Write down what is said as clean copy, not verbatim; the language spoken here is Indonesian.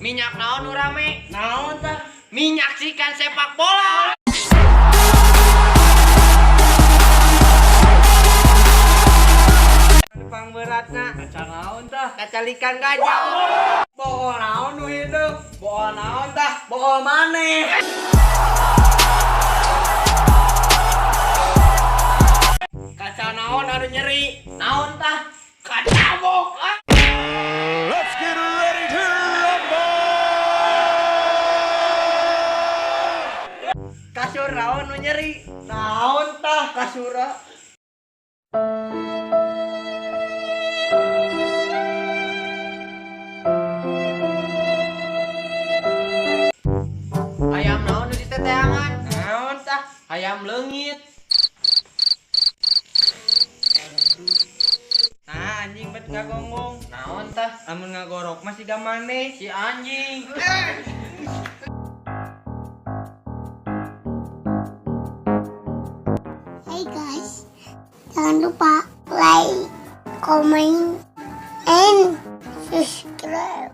Minyak naon nu rame? Naon tah? Menyaksikan sepak bola. Pang beratna. Kaca naon tah? Kacalikan gajah. Bool naon nu hidup? Bool naon tah? Bool maneh. Kaca naon anu nyeri? Naon tah? Kacabok. Let's get ready to rumble! Kasur naon nu nyeri? Naon tah kasura? Ayam naon nu diteteangan? Naon tah? Ayam leungit. Nah anjing bet ngagonggong. Naon tah? Lamun ngagorok masih gamane. Si anjing. Hey guys, jangan lupa like, comment, and subscribe.